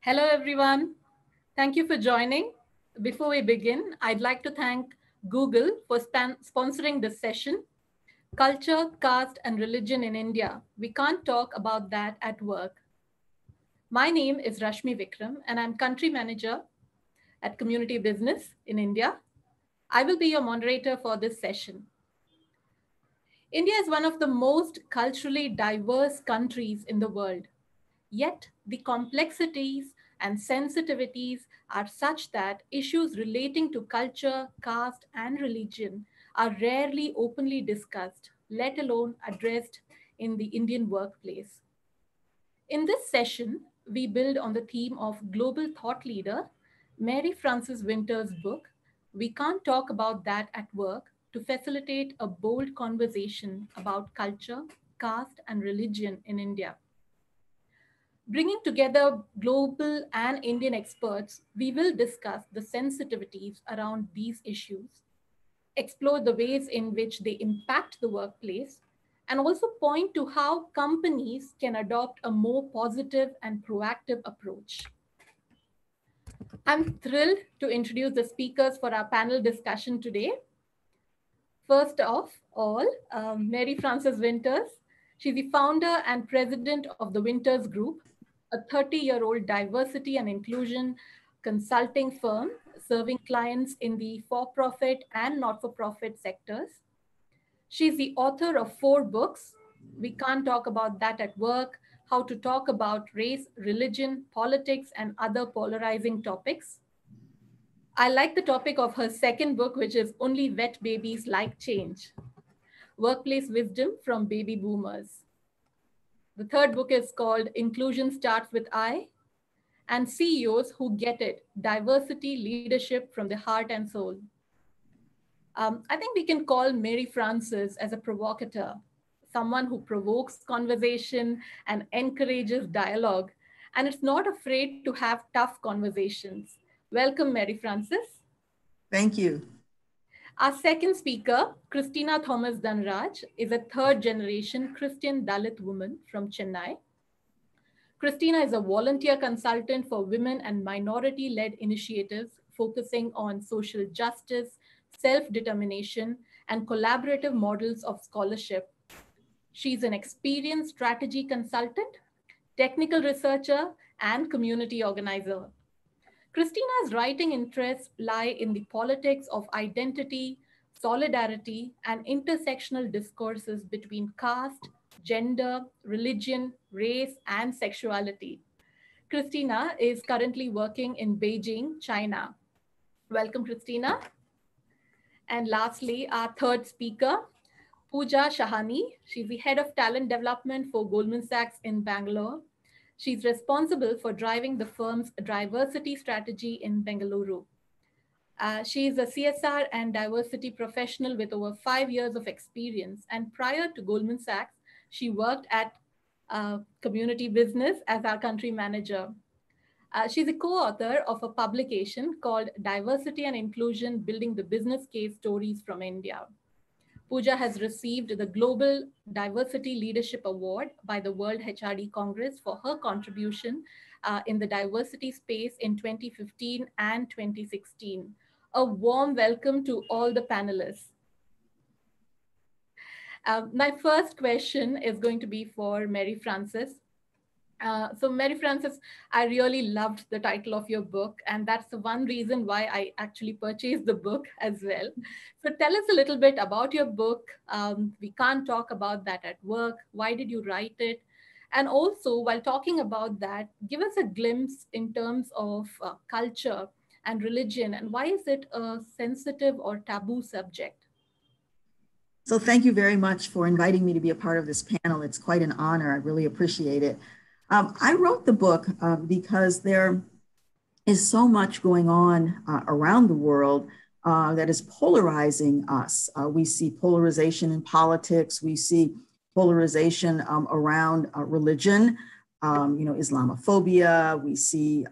Hello, everyone. Thank you for joining. Before we begin, I'd like to thank Google for sponsoring this session. Culture, caste, and religion in India. We can't talk about that at work. My name is Rashmi Vikram, and I'm country manager at Community Business in India. I will be your moderator for this session. India is one of the most culturally diverse countries in the world. Yet, the complexities and sensitivities are such that issues relating to culture, caste, and religion are rarely openly discussed, let alone addressed in the Indian workplace. In this session, we build on the theme of global thought leader Mary Frances Winter's book, We Can't Talk About That at Work, to facilitate a bold conversation about culture, caste, and religion in India. Bringing together global and Indian experts, we will discuss the sensitivities around these issues, explore the ways in which they impact the workplace, and also point to how companies can adopt a more positive and proactive approach. I'm thrilled to introduce the speakers for our panel discussion today. First of all, Mary Frances Winters. She's the founder and president of the Winters Group, a 30-year-old diversity and inclusion consulting firm serving clients in the for-profit and not-for-profit sectors. She's the author of 4 books. We Can't Talk About That at Work, How to Talk About Race, Religion, Politics, and Other Polarizing Topics. I like the topic of her second book, which is Only Wet Babies Like Change, Workplace Wisdom from Baby Boomers. The third book is called Inclusion Starts with I, and CEOs Who Get It, Diversity Leadership from the Heart and Soul. I think we can call Mary Frances as a provocateur, someone who provokes conversation and encourages dialogue, and is not afraid to have tough conversations. Welcome, Mary Frances. Thank you. Our second speaker, Christina Thomas Dhanraj, is a third-generation Christian Dalit woman from Chennai. Christina is a volunteer consultant for women and minority-led initiatives focusing on social justice, self-determination, and collaborative models of scholarship. She's an experienced strategy consultant, technical researcher, and community organizer. Christina's writing interests lie in the politics of identity, solidarity, and intersectional discourses between caste, gender, religion, race, and sexuality. Christina is currently working in Beijing, China. Welcome, Christina. And lastly, our third speaker, Pooja Shahani. She's the head of talent development for Goldman Sachs in Bangalore. She's responsible for driving the firm's diversity strategy in Bengaluru. She is a CSR and diversity professional with over 5 years of experience. And prior to Goldman Sachs, she worked at Community Business as our country manager. She's a co-author of a publication called Diversity and Inclusion, Building the Business Case Stories from India. Pooja has received the Global Diversity Leadership Award by the World HRD Congress for her contribution in the diversity space in 2015 and 2016. A warm welcome to all the panelists. My first question is going to be for Mary Frances. So Mary Frances, I really loved the title of your book, and that's the one reason why I actually purchased the book as well. So tell us a little bit about your book. We can't talk about that at work. Why did you write it? And also, while talking about that, give us a glimpse in terms of culture and religion, and why is it a sensitive or taboo subject? So thank you very much for inviting me to be a part of this panel. It's quite an honor. I really appreciate it. I wrote the book because there is so much going on around the world that is polarizing us. We see polarization in politics. We see polarization around religion, Islamophobia. We see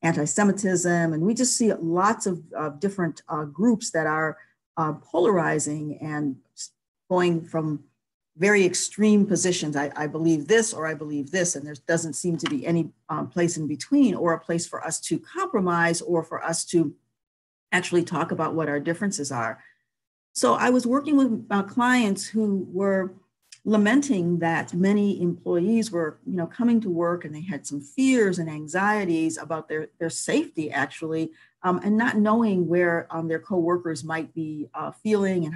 anti-Semitism, and we just see lots of different groups that are polarizing and going from very extreme positions. I believe this or I believe this, and there doesn't seem to be any place in between, or a place for us to compromise, or for us to actually talk about what our differences are. So I was working with clients who were lamenting that many employees were, coming to work and they had some fears and anxieties about their safety, actually, and not knowing where their coworkers might be feeling, and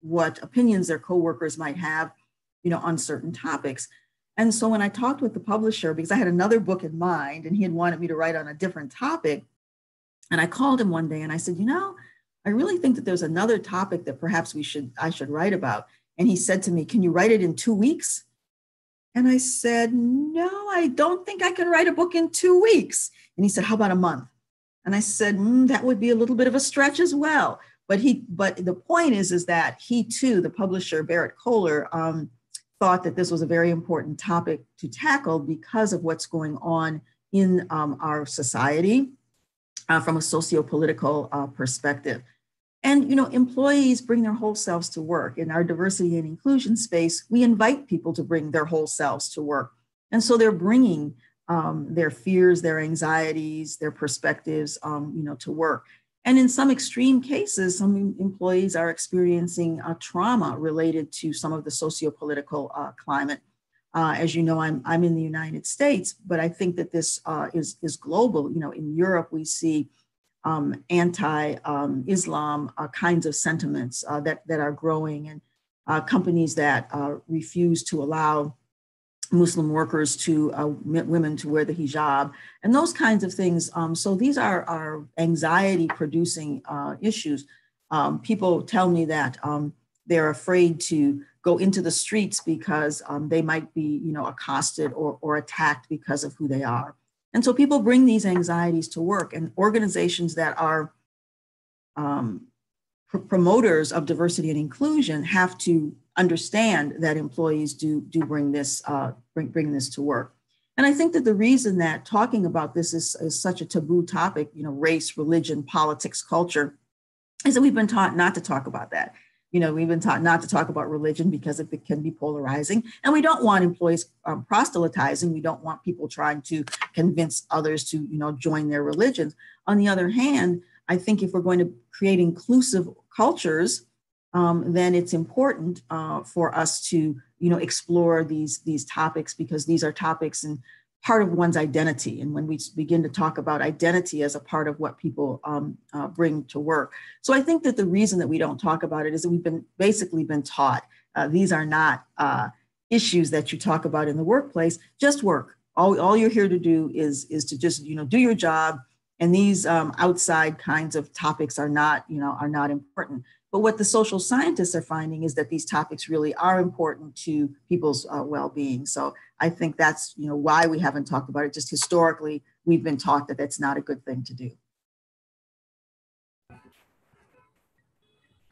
what opinions their coworkers might have, on certain topics. And so when I talked with the publisher, because I had another book in mind and he had wanted me to write on a different topic, and I called him one day and I said, I really think that there's another topic that perhaps I should write about. And he said to me, can you write it in 2 weeks? And I said, no, I don't think I can write a book in 2 weeks. And he said, how about a month? And I said, that would be a little bit of a stretch as well. But the point is that he too, the publisher, Barrett Kohler, thought that this was a very important topic to tackle because of what's going on in our society from a socio-political perspective. And, employees bring their whole selves to work. In our diversity and inclusion space, we invite people to bring their whole selves to work. And so they're bringing their fears, their anxieties, their perspectives, to work. And in some extreme cases, some employees are experiencing trauma related to some of the socio-political climate. As you know, I'm in the United States, but I think that this is global. In Europe, we see anti-Islam kinds of sentiments that are growing, and companies that refuse to allow Muslim workers women to wear the hijab, and those kinds of things. So these are anxiety-producing issues. People tell me that they're afraid to go into the streets because they might be, accosted or attacked because of who they are. And so people bring these anxieties to work, and organizations that are promoters of diversity and inclusion have to understand that employees do bring this to work. And I think that the reason that talking about this is such a taboo topic, race, religion, politics, culture, is that we've been taught not to talk about that. We've been taught not to talk about religion because it can be polarizing, and we don't want employees proselytizing. We don't want people trying to convince others to, join their religions. On the other hand, I think if we're going to create inclusive cultures, then it's important for us to, explore these topics, because these are topics and part of one's identity. And when we begin to talk about identity as a part of what people bring to work. So I think that the reason that we don't talk about it is that we've basically been taught these are not issues that you talk about in the workplace, just work. All you're here to do is to just, do your job. And these outside kinds of topics are not important. But what the social scientists are finding is that these topics really are important to people's well-being. So I think that's why we haven't talked about it. Just historically, we've been taught that that's not a good thing to do.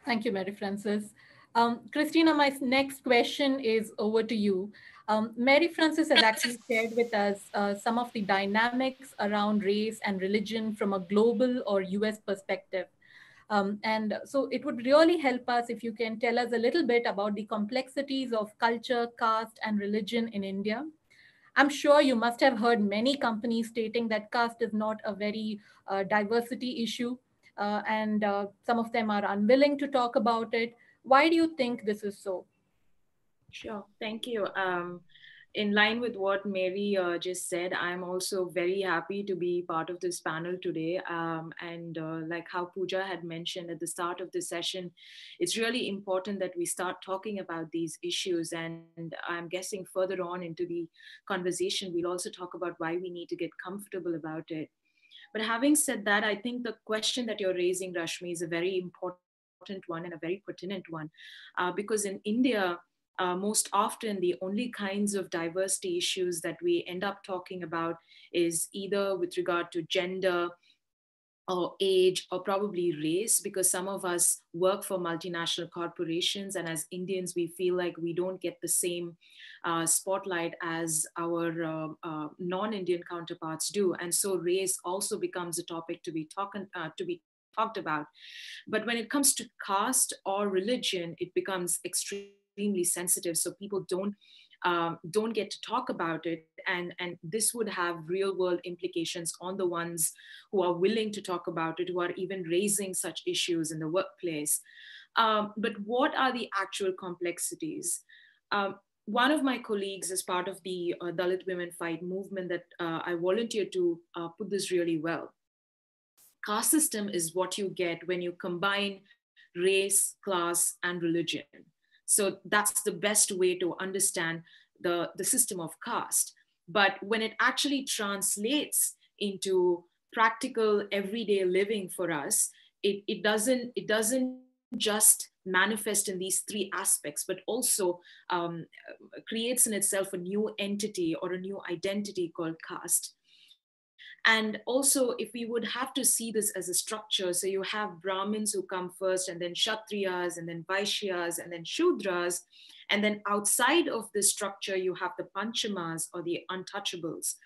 Thank you, Mary Frances. Christina, my next question is over to you. Mary Frances has actually shared with us some of the dynamics around race and religion from a global or US perspective. And so it would really help us if you can tell us a little bit about the complexities of culture, caste, and religion in India. I'm sure you must have heard many companies stating that caste is not a very diversity issue, and some of them are unwilling to talk about it. Why do you think this is so? Sure, thank you. In line with what Mary just said, I'm also very happy to be part of this panel today. And like how Pooja had mentioned at the start of the session, it's really important that we start talking about these issues. And I'm guessing further on into the conversation, we'll also talk about why we need to get comfortable about it. But having said that, I think the question that you're raising, Rashmi, is a very important one and a very pertinent one. Because in India, most often the only kinds of diversity issues that we end up talking about is either with regard to gender or age or probably race, because some of us work for multinational corporations, and as Indians we feel like we don't get the same spotlight as our non-Indian counterparts do, and so race also becomes a topic to be talked about. But when it comes to caste or religion, it becomes extremely extremely sensitive, so people don't get to talk about it, and this would have real world implications on the ones who are willing to talk about it, who are even raising such issues in the workplace. But what are the actual complexities? One of my colleagues, as part of the Dalit Women Fight movement that I volunteered to, put this really well. Caste system is what you get when you combine race, class, and religion. So that's the best way to understand the system of caste. But when it actually translates into practical everyday living for us, it doesn't just manifest in these three aspects, but also creates in itself a new entity or a new identity called caste. And also, if we would have to see this as a structure, so you have Brahmins who come first, and then Kshatriyas, and then Vaishyas, and then Shudras. And then outside of this structure, you have the Panchamas, or the untouchables.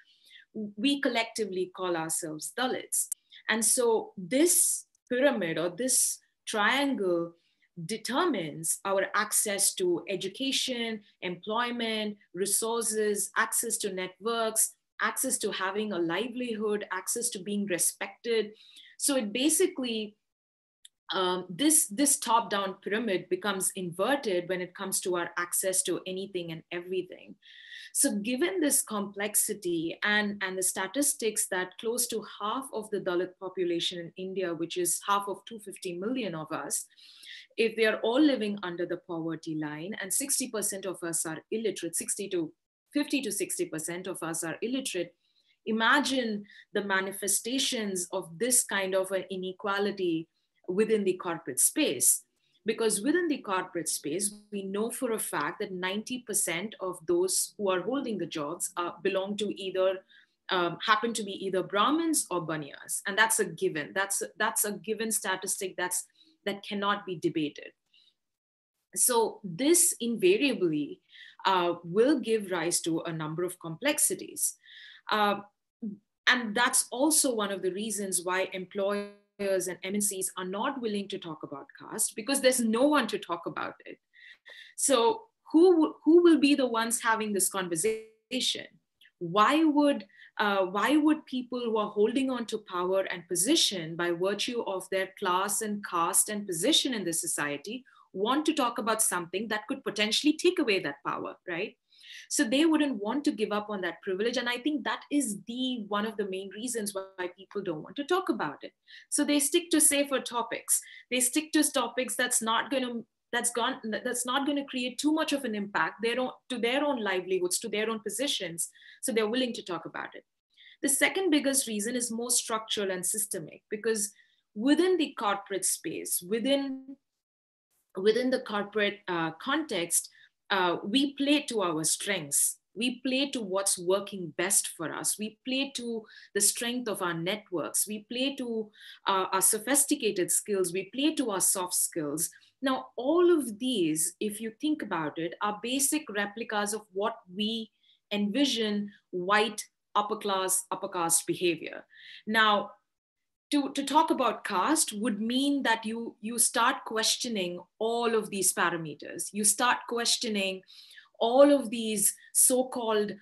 We collectively call ourselves Dalits. And so this pyramid, or this triangle, determines our access to education, employment, resources, access to networks, access to having a livelihood, access to being respected. So it basically, this top-down pyramid becomes inverted when it comes to our access to anything and everything. So given this complexity and the statistics that close to half of the Dalit population in India, which is half of 250 million of us, if they are all living under the poverty line, and 60% of us are illiterate, 50 to 60% of us are illiterate, imagine the manifestations of this kind of an inequality within the corporate space. Because within the corporate space, we know for a fact that 90% of those who are holding the jobs belong to either, happen to be either Brahmins or Baniyas. And that's a given. That's a given statistic that cannot be debated. So this invariably will give rise to a number of complexities. And that's also one of the reasons why employers and MNCs are not willing to talk about caste, because there's no one to talk about it. So who will be the ones having this conversation? Why would people who are holding on to power and position by virtue of their class and caste and position in the society want to talk about something that could potentially take away that power, right? So they wouldn't want to give up on that privilege. And I think that is one of the main reasons why people don't want to talk about it. So they stick to safer topics. They stick to topics that's not going to create too much of an impact to their own livelihoods, to their own positions. So they're willing to talk about it. The second biggest reason is more structural and systemic, because within the corporate space, within the corporate context, we play to our strengths. We play to what's working best for us. We play to the strength of our networks. We play to our sophisticated skills. We play to our soft skills. Now, all of these, if you think about it, are basic replicas of what we envision white upper caste behavior. Now, to talk about caste would mean that you start questioning all of these parameters. You start questioning all of these so-called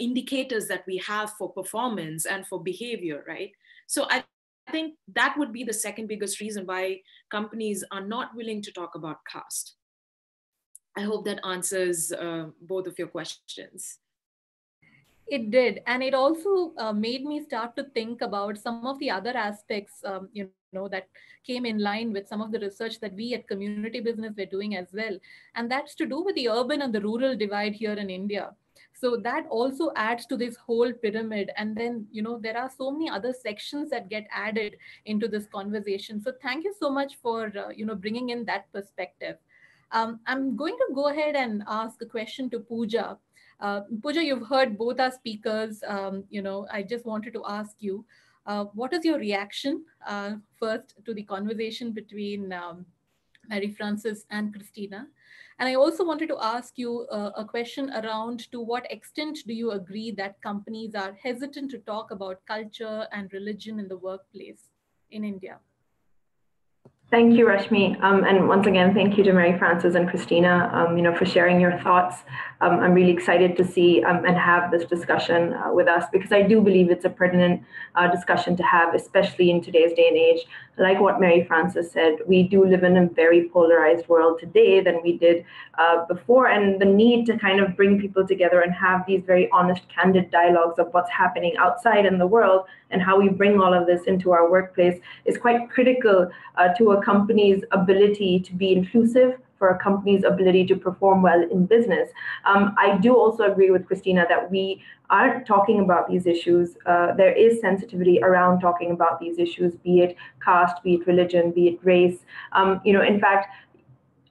indicators that we have for performance and for behavior, right? So I think that would be the second biggest reason why companies are not willing to talk about caste. I hope that answers both of your questions. It did. And it also made me start to think about some of the other aspects, that came in line with some of the research that we at Community Business were doing as well. And that's to do with the urban and the rural divide here in India. So that also adds to this whole pyramid. And then, there are so many other sections that get added into this conversation. So thank you so much for, bringing in that perspective. I'm going to go ahead and ask a question to Pooja. Pooja, you've heard both our speakers. I just wanted to ask you, what is your reaction first to the conversation between Mary Frances and Christina? And I also wanted to ask you a question around, to what extent do you agree that companies are hesitant to talk about culture and religion in the workplace in India? Thank you, Rashmi. And once again, thank you to Mary Frances and Christina, for sharing your thoughts. I'm really excited to see and have this discussion with us, because I do believe it's a pertinent discussion to have, especially in today's day and age. Like what Mary Frances said, we do live in a very polarized world today than we did before, and the need to kind of bring people together and have these very honest, candid dialogues of what's happening outside in the world and how we bring all of this into our workplace is quite critical to a company's ability to be inclusive, for a company's ability to perform well in business. I do also agree with Christina that we are talking about these issues. There is sensitivity around talking about these issues, be it caste, be it religion, be it race. In fact,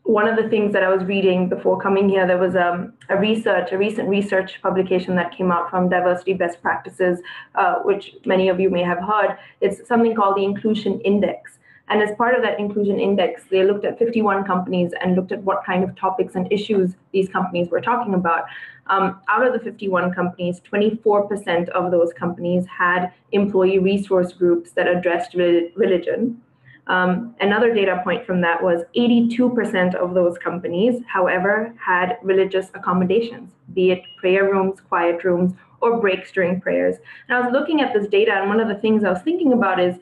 one of the things that I was reading before coming here, there was a recent research publication that came out from Diversity Best Practices, which many of you may have heard. It's something called the Inclusion Index. And as part of that Inclusion Index, they looked at 51 companies and looked at what kind of topics and issues these companies were talking about. Out of the 51 companies, 24% of those companies had employee resource groups that addressed religion. Another data point from that was 82% of those companies, however, had religious accommodations, be it prayer rooms, quiet rooms, or breaks during prayers. And I was looking at this data, and one of the things I was thinking about is,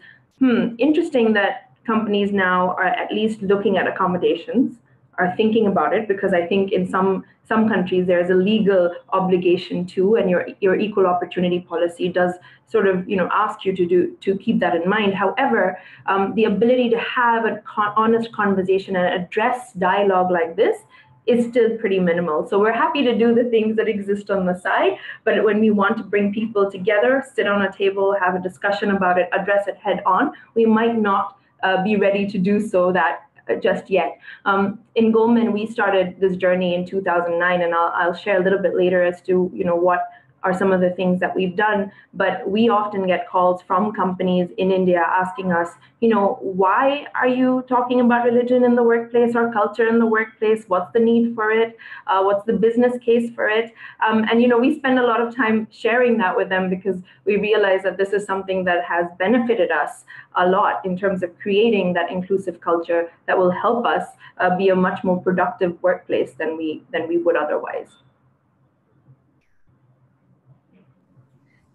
interesting that companies now are at least looking at accommodations, are thinking about it, because I think in some countries there's a legal obligation to, and your equal opportunity policy does sort of ask you to keep that in mind. However, the ability to have an honest conversation and address dialogue like this is still pretty minimal. So we're happy to do the things that exist on the side, but when we want to bring people together, sit on a table, have a discussion about it, address it head on, we might not be ready to do so just yet. In Goldman, we started this journey in 2009, and I'll share a little bit later as to what are some of the things that we've done. But we often get calls from companies in India asking us, why are you talking about religion in the workplace or culture in the workplace? What's the need for it? What's the business case for it? And we spend a lot of time sharing that with them, because we realize that this is something that has benefited us a lot in terms of creating that inclusive culture that will help us be a much more productive workplace than we would otherwise.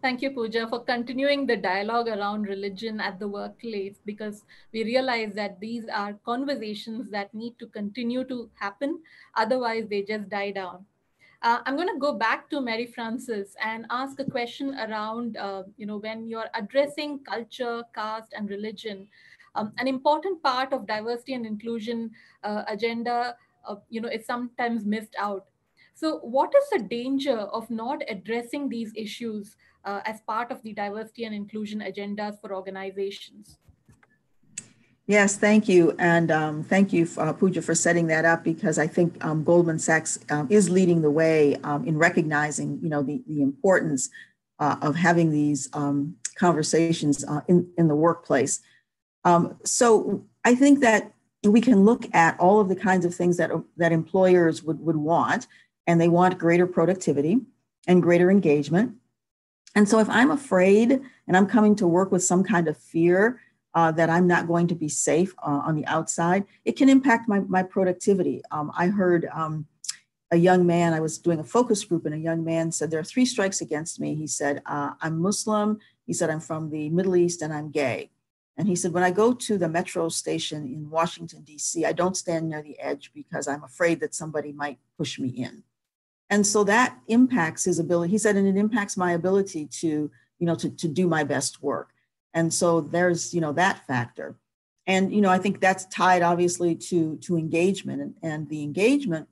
Thank you, Pooja, for continuing the dialogue around religion at the workplace, because we realize that these are conversations that need to continue to happen. Otherwise, they just die down. I'm going to go back to Mary Frances and ask a question around, when you're addressing culture, caste, and religion, an important part of diversity and inclusion agenda, is sometimes missed out. So what is the danger of not addressing these issues as part of the diversity and inclusion agendas for organizations? Yes, thank you. And thank you, Pooja, for setting that up, because I think Goldman Sachs is leading the way in recognizing, the importance of having these conversations in the workplace. So I think that we can look at all of the kinds of things that employers would want, and they want greater productivity and greater engagement. And so if I'm afraid and I'm coming to work with some kind of fear that I'm not going to be safe on the outside, it can impact my productivity. I heard a young man, I was doing a focus group, and a young man said, there are 3 strikes against me. He said, I'm Muslim. He said, I'm from the Middle East, and I'm gay. And he said, when I go to the metro station in Washington, D.C., I don't stand near the edge because I'm afraid that somebody might push me in. And so that impacts his ability. He said, and it impacts my ability to do my best work. And so there's, that factor. And, I think that's tied obviously to engagement, and the engagement,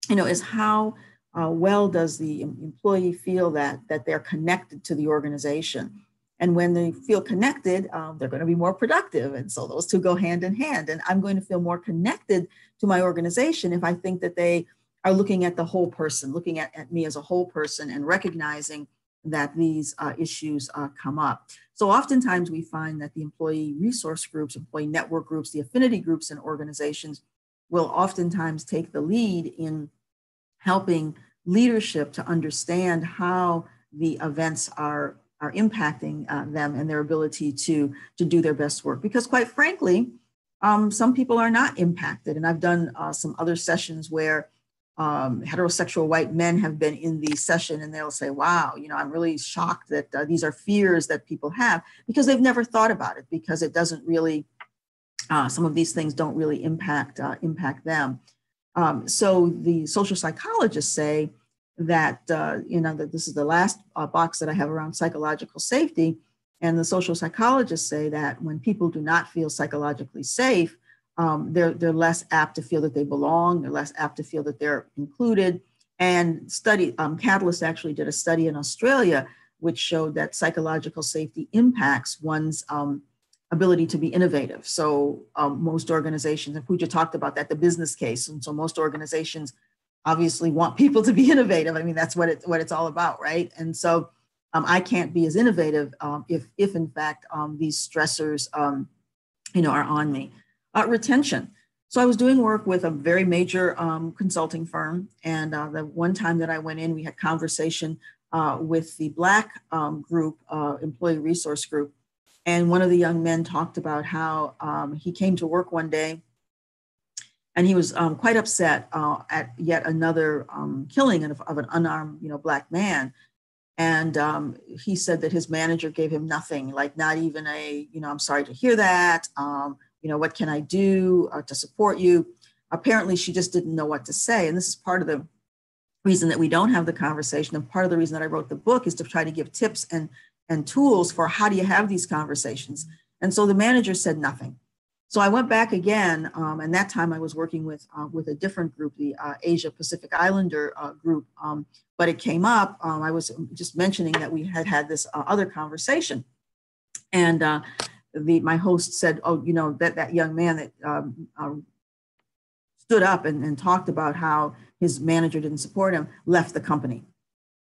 is how well does the employee feel that they're connected to the organization. And when they feel connected, they're going to be more productive. And so those two go hand in hand. And I'm going to feel more connected to my organization if I think that they are looking at the whole person, looking at me as a whole person, and recognizing that these issues come up. So oftentimes we find that the employee resource groups, employee network groups, the affinity groups in organizations will oftentimes take the lead in helping leadership to understand how the events are impacting them and their ability to do their best work. Because quite frankly, some people are not impacted. And I've done some other sessions where heterosexual white men have been in the session and they'll say, wow, I'm really shocked that these are fears that people have, because they've never thought about it, because it doesn't really, some of these things don't really impact them. So the social psychologists say that, that this is the last box that I have around psychological safety. And the social psychologists say that when people do not feel psychologically safe, they're less apt to feel that they belong. They're less apt to feel that they're included. And Catalyst actually did a study in Australia, which showed that psychological safety impacts one's ability to be innovative. So most organizations, and Pooja talked about that, the business case. And so most organizations obviously want people to be innovative. I mean, that's what it's all about, right? And so I can't be as innovative if in fact these stressors, are on me. Retention. So I was doing work with a very major consulting firm, and the one time that I went in, we had conversation with the Black group, employee resource group, and one of the young men talked about how he came to work one day, and he was quite upset at yet another killing of an unarmed, Black man. And he said that his manager gave him nothing, like not even a, I'm sorry to hear that. What can I do to support you? Apparently, she just didn't know what to say. And this is part of the reason that we don't have the conversation. And part of the reason that I wrote the book is to try to give tips and tools for how do you have these conversations. And so the manager said nothing. So I went back again, and that time I was working with a different group, the Asia Pacific Islander group. But it came up, I was just mentioning that we had this other conversation. And my host said, oh, that young man that stood up and talked about how his manager didn't support him, left the company.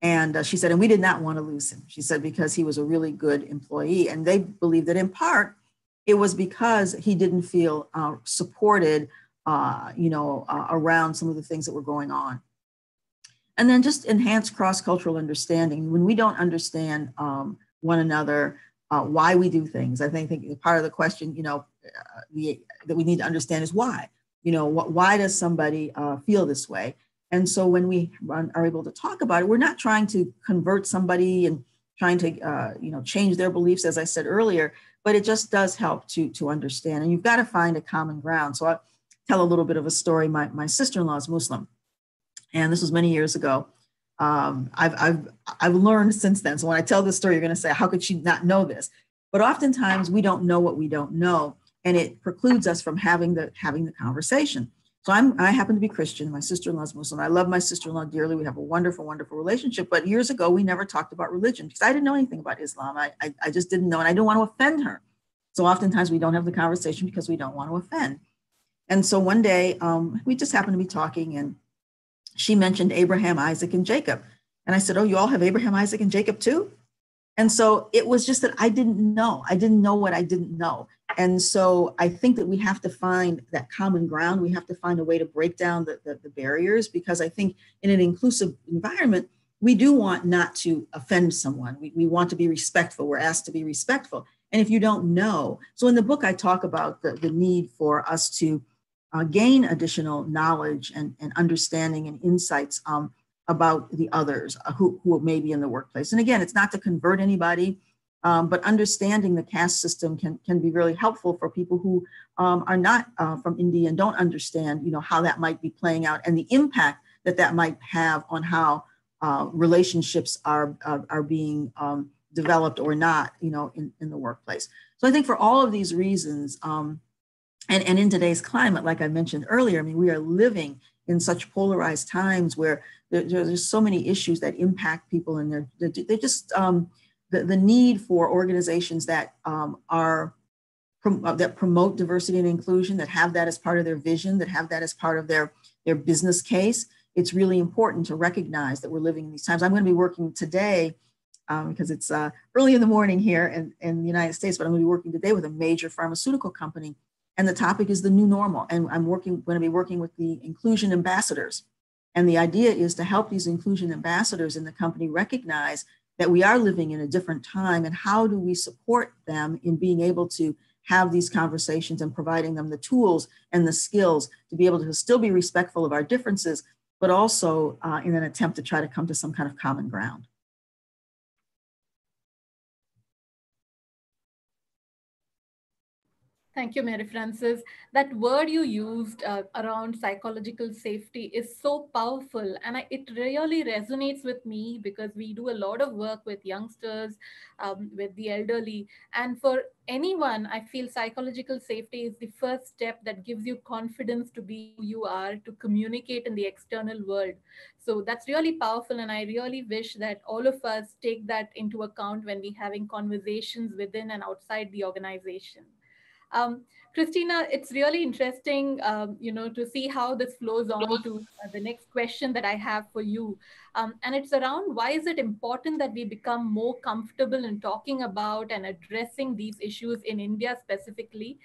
And she said, and we did not want to lose him. She said, because he was a really good employee. And they believed that in part, it was because he didn't feel supported, around some of the things that were going on. And then just enhance cross-cultural understanding. When we don't understand one another, why we do things, I think part of the question, that we need to understand is why. Why does somebody feel this way? And so when we are able to talk about it, we're not trying to convert somebody and trying to, change their beliefs, as I said earlier, but it just does help to understand. And you've got to find a common ground. So I'll tell a little bit of a story. My sister-in-law is Muslim, and this was many years ago. I've learned since then. So when I tell this story, you're going to say, how could she not know this? But oftentimes we don't know what we don't know, and it precludes us from having the conversation. So I happen to be Christian. My sister-in-law is Muslim. I love my sister-in-law dearly. We have a wonderful, wonderful relationship. But years ago, we never talked about religion because I didn't know anything about Islam. I just didn't know, and I didn't want to offend her. So oftentimes we don't have the conversation because we don't want to offend. And so one day we just happened to be talking, and she mentioned Abraham, Isaac, and Jacob. And I said, oh, you all have Abraham, Isaac, and Jacob too? And so it was just that I didn't know. I didn't know what I didn't know. And so I think that we have to find that common ground. We have to find a way to break down the barriers, because I think in an inclusive environment, we do want not to offend someone. We want to be respectful. We're asked to be respectful. And if you don't know, so in the book, I talk about the need for us to gain additional knowledge and understanding and insights about the others who may be in the workplace. And again, it's not to convert anybody, but understanding the caste system can be really helpful for people who are not from India and don't understand, how that might be playing out and the impact that might have on how relationships are being developed or not, in the workplace. So I think for all of these reasons, and in today's climate, like I mentioned earlier, I mean, we are living in such polarized times where there's so many issues that impact people, and they're just the need for organizations that that promote diversity and inclusion, that have that as part of their vision, that have that as part of their business case. It's really important to recognize that we're living in these times. I'm going to be working today because it's early in the morning here in the United States, but I'm going to be working today with a major pharmaceutical company. And the topic is the new normal. And I'm going to be working with the inclusion ambassadors. And the idea is to help these inclusion ambassadors in the company recognize that we are living in a different time, and how do we support them in being able to have these conversations and providing them the tools and the skills to be able to still be respectful of our differences, but also in an attempt to try to come to some kind of common ground. Thank you, Mary Frances. That word you used around psychological safety is so powerful. And it really resonates with me because we do a lot of work with youngsters, with the elderly. And for anyone, I feel psychological safety is the first step that gives you confidence to be who you are, to communicate in the external world. So that's really powerful. And I really wish that all of us take that into account when we're having conversations within and outside the organization. Christina, it's really interesting, to see how this flows on to the next question that I have for you. And it's around why is it important that we become more comfortable in talking about and addressing these issues in India specifically?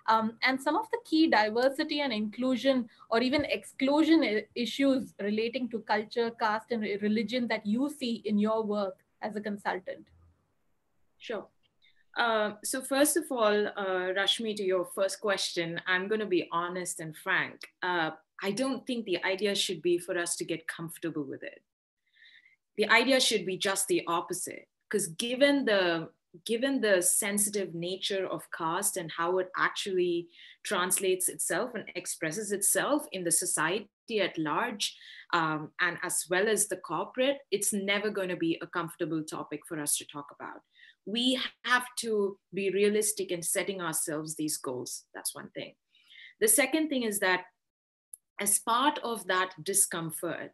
And some of the key diversity and inclusion or even exclusion issues relating to culture, caste, and religion that you see in your work as a consultant. Sure. So first of all, Rashmi, to your first question, I'm going to be honest and frank. I don't think the idea should be for us to get comfortable with it. The idea should be just the opposite, because given the sensitive nature of caste and how it actually translates itself and expresses itself in the society at large, and as well as the corporate, it's never going to be a comfortable topic for us to talk about. We have to be realistic in setting ourselves these goals. That's one thing. The second thing is that as part of that discomfort,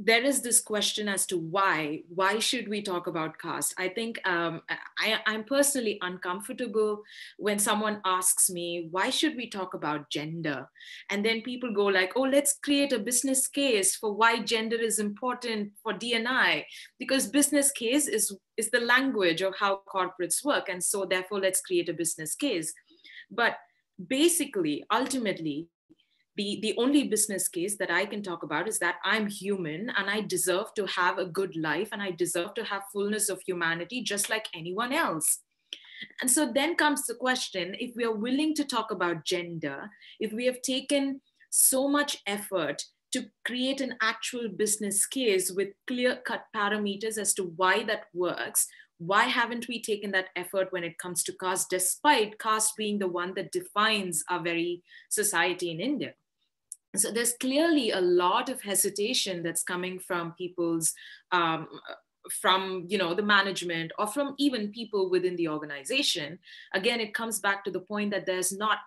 there is this question as to why should we talk about caste? I think I'm personally uncomfortable when someone asks me, why should we talk about gender? And then people go like, oh, let's create a business case for why gender is important for D&I, because business case is the language of how corporates work. And so therefore, let's create a business case. But basically, ultimately, the only business case that I can talk about is that I'm human and I deserve to have a good life and I deserve to have fullness of humanity just like anyone else. And so then comes the question, if we are willing to talk about gender, if we have taken so much effort to create an actual business case with clear-cut parameters as to why that works, why haven't we taken that effort when it comes to caste, despite caste being the one that defines our very society in India? So there's clearly a lot of hesitation that's coming from people's, from the management or from even people within the organization. Again, it comes back to the point that there's not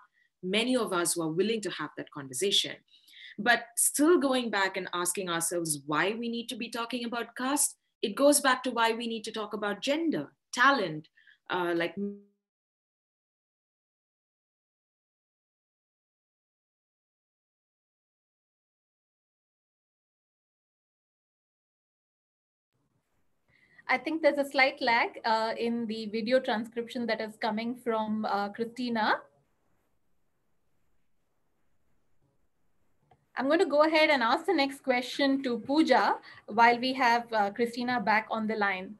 many of us who are willing to have that conversation. But still going back and asking ourselves why we need to be talking about caste, it goes back to why we need to talk about gender, talent, like I think there's a slight lag in the video transcription that is coming from Christina. I'm going to go ahead and ask the next question to Pooja while we have Christina back on the line.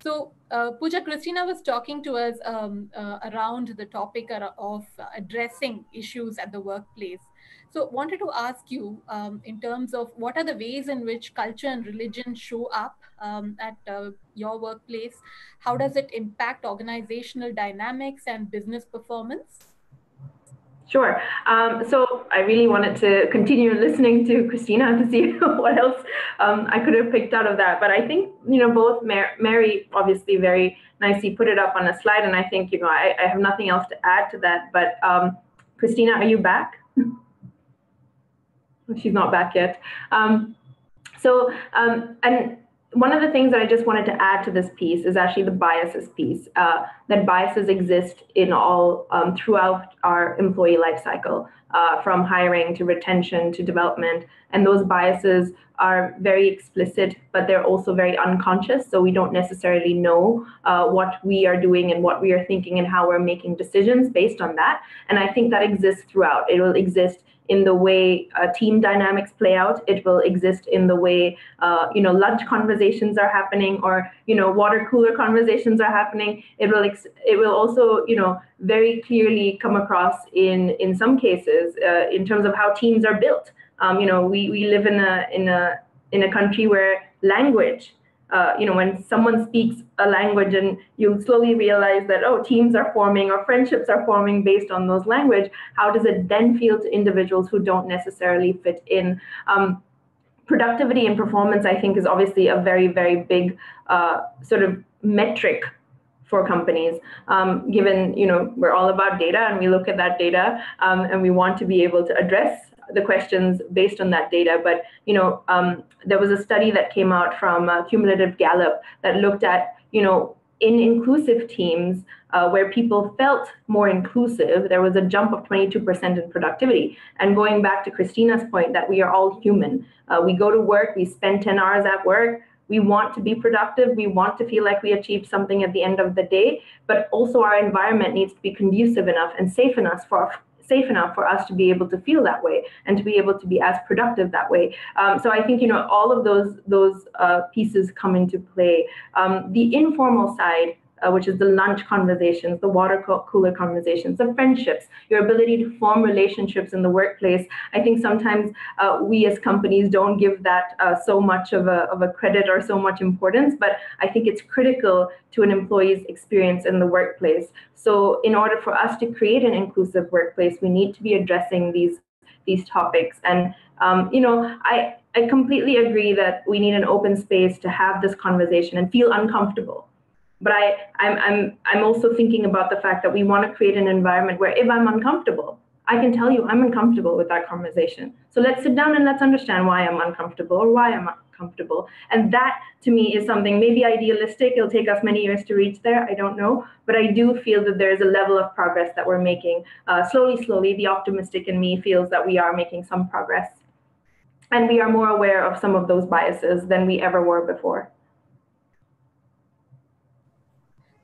So Pooja, Christina was talking to us around the topic of addressing issues at the workplace. So wanted to ask you in terms of what are the ways in which culture and religion show up at your workplace? How does it impact organizational dynamics and business performance? Sure. So I really wanted to continue listening to Christina to see what else I could have picked out of that. But I think, both Mary obviously very nicely put it up on a slide. And I think, I have nothing else to add to that. But Christina, are you back? She's not back yet. And one of the things that I just wanted to add to this piece is actually the biases piece, that biases exist in all throughout our employee life cycle, from hiring to retention to development. And those biases are very explicit, but they're also very unconscious. So we don't necessarily know what we are doing and what we are thinking and how we're making decisions based on that. And I think that exists throughout. It will exist in the way team dynamics play out. It will exist in the way lunch conversations are happening, or water cooler conversations are happening. It will also very clearly come across in some cases in terms of how teams are built. We live in a country where language, when someone speaks a language and you slowly realize that, oh, teams are forming or friendships are forming based on those language, how does it then feel to individuals who don't necessarily fit in? Productivity and performance, I think, is obviously a very, very big sort of metric for companies, given, we're all about data and we look at that data and we want to be able to address the questions based on that data. But there was a study that came out from Cumulative Gallup that looked at in inclusive teams where people felt more inclusive, there was a jump of 22% in productivity. And going back to Christina's point that we are all human, we go to work, we spend 10 hours at work, we want to be productive, we want to feel like we achieved something at the end of the day, but also our environment needs to be conducive enough and safe enough for us to be able to feel that way and to be able to be as productive that way. So I think all of those pieces come into play. The informal side, which is the lunch conversations, the water cooler conversations, the friendships, your ability to form relationships in the workplace. I think sometimes we as companies don't give that so much of a credit or so much importance, but I think it's critical to an employee's experience in the workplace. So in order for us to create an inclusive workplace, we need to be addressing these topics. And I completely agree that we need an open space to have this conversation and feel uncomfortable. But I'm also thinking about the fact that we want to create an environment where if I'm uncomfortable, I can tell you I'm uncomfortable with that conversation. So let's sit down and let's understand why I'm uncomfortable or why I'm uncomfortable. And that to me is something maybe idealistic. It'll take us many years to reach there. I don't know. But I do feel that there's a level of progress that we're making. Slowly, the optimistic in me feels that we are making some progress. And we are more aware of some of those biases than we ever were before.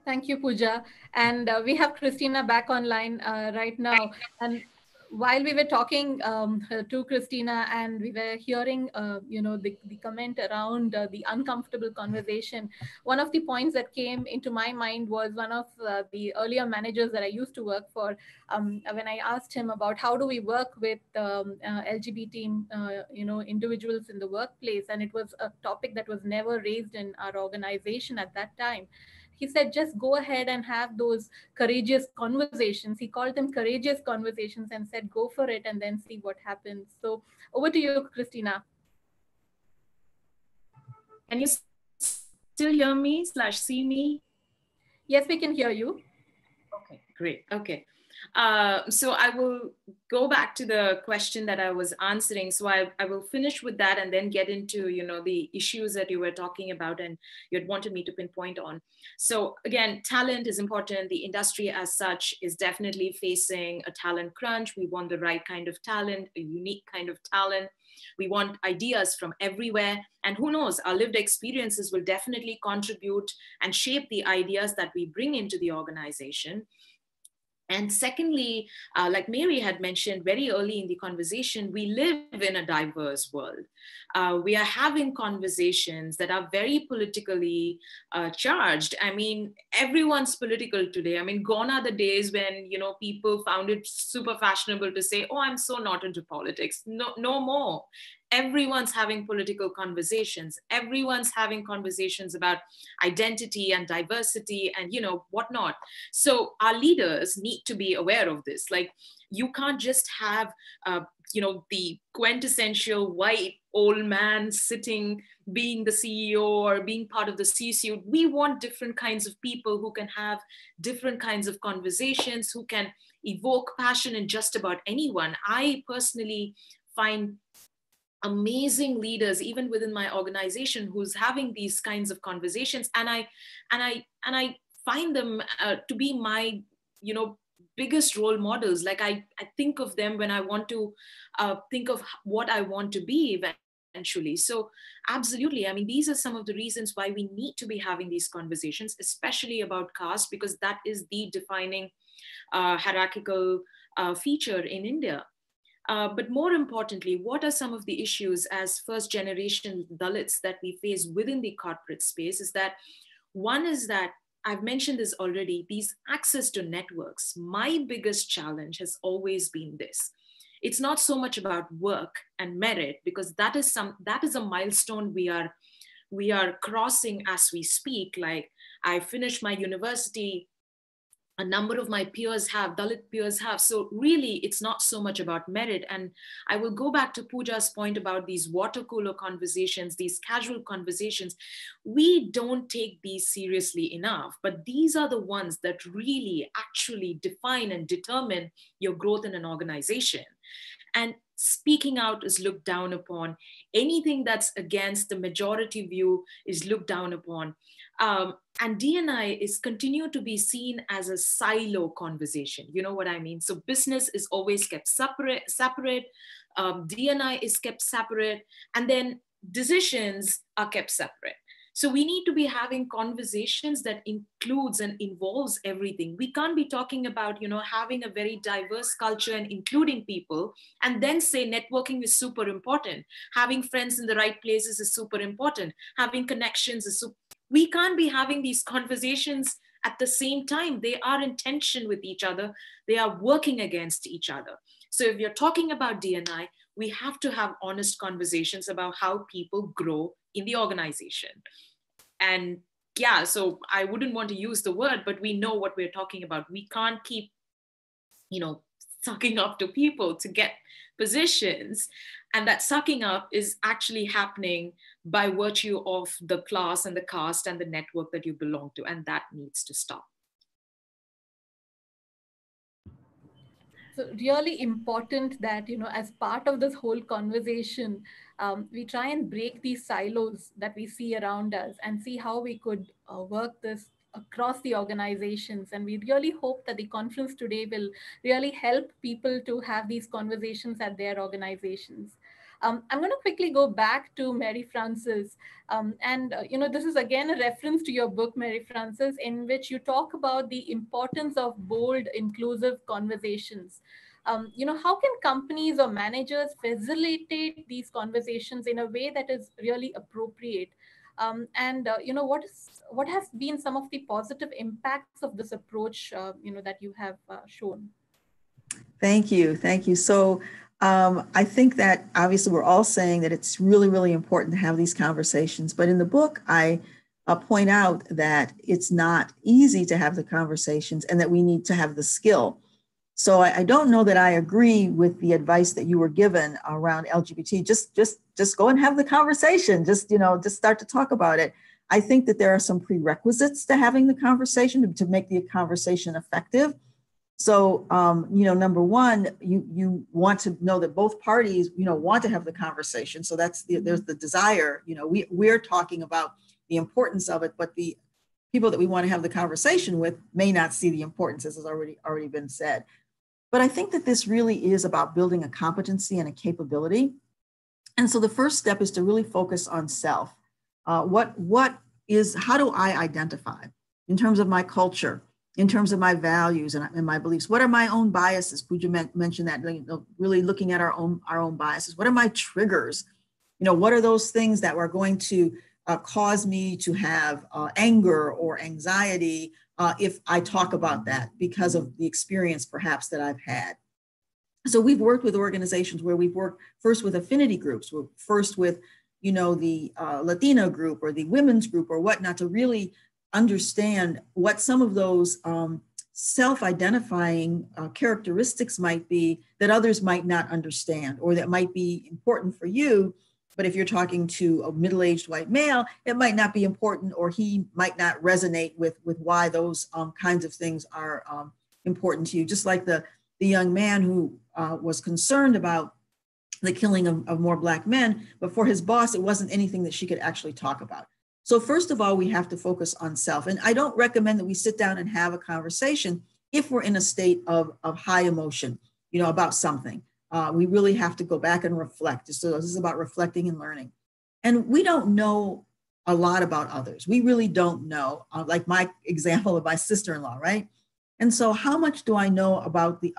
Thank you, Pooja. And we have Christina back online right now. And while we were talking to Christina and we were hearing, the comment around the uncomfortable conversation, one of the points that came into my mind was one of the earlier managers that I used to work for. When I asked him about how do we work with LGBT, individuals in the workplace, and it was a topic that was never raised in our organization at that time. He said, just go ahead and have those courageous conversations. He called them courageous conversations and said, go for it and then see what happens. So over to you, Christina. Can you still hear me / see me? Yes, we can hear you. Okay, great. Okay. So I will go back to the question that I was answering. So I will finish with that and then get into, the issues that you were talking about and you had wanted me to pinpoint on. So again, talent is important. The industry as such is definitely facing a talent crunch. We want the right kind of talent, a unique kind of talent. We want ideas from everywhere. And who knows, our lived experiences will definitely contribute and shape the ideas that we bring into the organization. And secondly, like Mary had mentioned very early in the conversation, we live in a diverse world. We are having conversations that are very politically charged. I mean, everyone's political today. I mean, gone are the days when, people found it super fashionable to say, oh, I'm so not into politics. No more. Everyone's having political conversations. Everyone's having conversations about identity and diversity and, whatnot. So our leaders need to be aware of this. Like, you can't just have, the quintessential white old man sitting, being the CEO or being part of the C-suite. We want different kinds of people who can have different kinds of conversations, who can evoke passion in just about anyone. I personally find amazing leaders even within my organization who's having these kinds of conversations, and I find them to be my biggest role models. Like I think of them when I want to think of what I want to be eventually. So absolutely, I mean, these are some of the reasons why we need to be having these conversations, especially about caste, because that is the defining hierarchical feature in India. But more importantly, what are some of the issues as first generation Dalits that we face within the corporate space? Is that one is that I've mentioned this already, these access to networks. My biggest challenge has always been this. It's not so much about work and merit, because that is a milestone we are crossing as we speak. Like, I finished my university, a number of my peers have, Dalit peers have. So really, it's not so much about merit. And I will go back to Pooja's point about these water cooler conversations, these casual conversations. We don't take these seriously enough, but these are the ones that really actually define and determine your growth in an organization. And speaking out is looked down upon. Anything that's against the majority view is looked down upon. And D&I is continue to be seen as a silo conversation. You know what I mean? So business is always kept separate. D&I is kept separate, and then decisions are kept separate. So we need to be having conversations that includes and involves everything. We can't be talking about, having a very diverse culture and including people, and then say networking is super important. Having friends in the right places is super important. Having connections is super. We can't be having these conversations at the same time. They are in tension with each other. They are working against each other. So if you're talking about D&I, we have to have honest conversations about how people grow in the organization. And yeah, so I wouldn't want to use the word, but we know what we're talking about. We can't keep, sucking up to people to get positions. And that sucking up is actually happening by virtue of the class and the caste and the network that you belong to. And that needs to stop. So really important that, as part of this whole conversation, we try and break these silos that we see around us and see how we could work this across the organizations. And we really hope that the conference today will really help people to have these conversations at their organizations. I'm going to quickly go back to Mary Frances. This is again a reference to your book, Mary Frances, in which you talk about the importance of bold, inclusive conversations. How can companies or managers facilitate these conversations in a way that is really appropriate? What has been some of the positive impacts of this approach, that you have shown? Thank you. So I think that obviously we're all saying that it's really, really important to have these conversations. But in the book, I point out that it's not easy to have the conversations and that we need to have the skill. So I don't know that I agree with the advice that you were given around LGBT. Just go and have the conversation. Just start to talk about it. I think that there are some prerequisites to having the conversation to make the conversation effective. So, number one, you want to know that both parties, want to have the conversation. So there's the desire, we're talking about the importance of it, but the people that we want to have the conversation with may not see the importance, as has already been said. But I think that this really is about building a competency and a capability. And so the first step is to really focus on self. How do I identify in terms of my culture, in terms of my values and my beliefs? What are my own biases? Pooja mentioned that, really looking at our own biases. What are my triggers? What are those things that are going to cause me to have anger or anxiety if I talk about that because of the experience perhaps that I've had? So we've worked with organizations where we've worked first with affinity groups, first with, the Latino group or the women's group or whatnot, to really understand what some of those self-identifying characteristics might be that others might not understand or that might be important for you. But if you're talking to a middle-aged white male, it might not be important, or he might not resonate with why those kinds of things are important to you. Just like the young man who was concerned about the killing of more Black men, but for his boss, it wasn't anything that she could actually talk about. So first of all, we have to focus on self. And I don't recommend that we sit down and have a conversation if we're in a state of high emotion, about something. We really have to go back and reflect. So this is about reflecting and learning. And we don't know a lot about others. We really don't know, like my example of my sister-in-law, right? And so how much do I know about the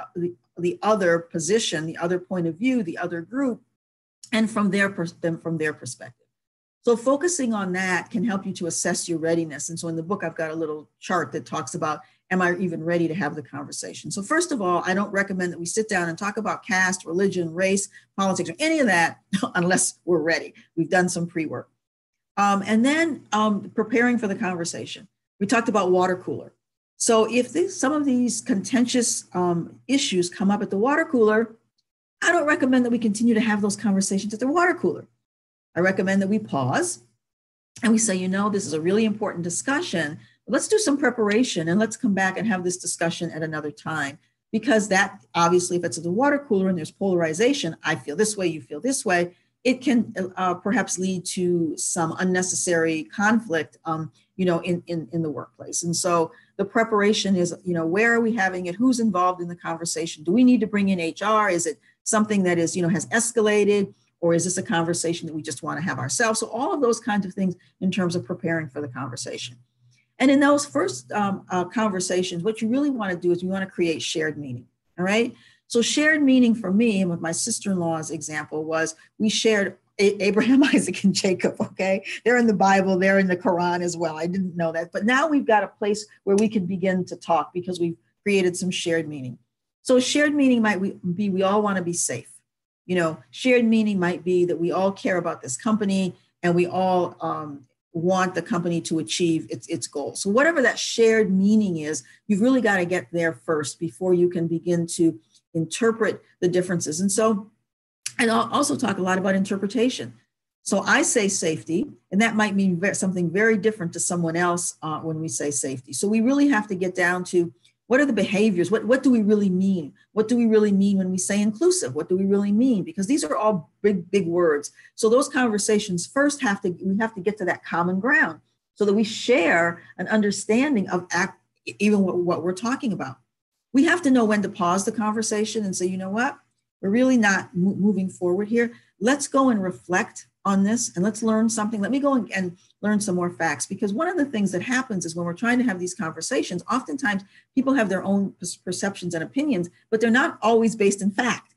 other position, the other point of view, the other group, and from their perspective? So focusing on that can help you to assess your readiness. And so in the book, I've got a little chart that talks about, am I even ready to have the conversation? So first of all, I don't recommend that we sit down and talk about caste, religion, race, politics, or any of that unless we're ready. We've done some pre-work. And then preparing for the conversation. We talked about water cooler. So if some of these contentious issues come up at the water cooler, I don't recommend that we continue to have those conversations at the water cooler. I recommend that we pause and we say, you know, this is a really important discussion. Let's do some preparation and let's come back and have this discussion at another time. Because that, obviously, if it's at the water cooler and there's polarization, I feel this way, you feel this way, it can perhaps lead to some unnecessary conflict, you know, in the workplace. And so the preparation is, you know, where are we having it? Who's involved in the conversation? Do we need to bring in HR? Is it something that is, you know, has escalated? Or is this a conversation that we just want to have ourselves? So all of those kinds of things in terms of preparing for the conversation. And in those first conversations, what you really want to do is you want to create shared meaning, all right? So shared meaning for me, and with my sister-in-law's example, was we shared Abraham, Isaac, and Jacob, okay? They're in the Bible, they're in the Quran as well. I didn't know that. But now we've got a place where we can begin to talk because we've created some shared meaning. So shared meaning might be we all want to be safe. You know, shared meaning might be that we all care about this company and we all want the company to achieve its goals. So whatever that shared meaning is, you've really got to get there first before you can begin to interpret the differences. And so, and I'll also talk a lot about interpretation. So I say safety, and that might mean something very different to someone else when we say safety. So we really have to get down to what are the behaviors? What do we really mean? What do we really mean when we say inclusive? What do we really mean? Because these are all big words. So those conversations first we have to get to that common ground so that we share an understanding of even what we're talking about. We have to know when to pause the conversation and say, you know what? We're really not moving forward here. Let's go and reflect on this and let's learn something. Let me go and learn some more facts, because one of the things that happens is when we're trying to have these conversations, oftentimes people have their own perceptions and opinions, but they're not always based in fact.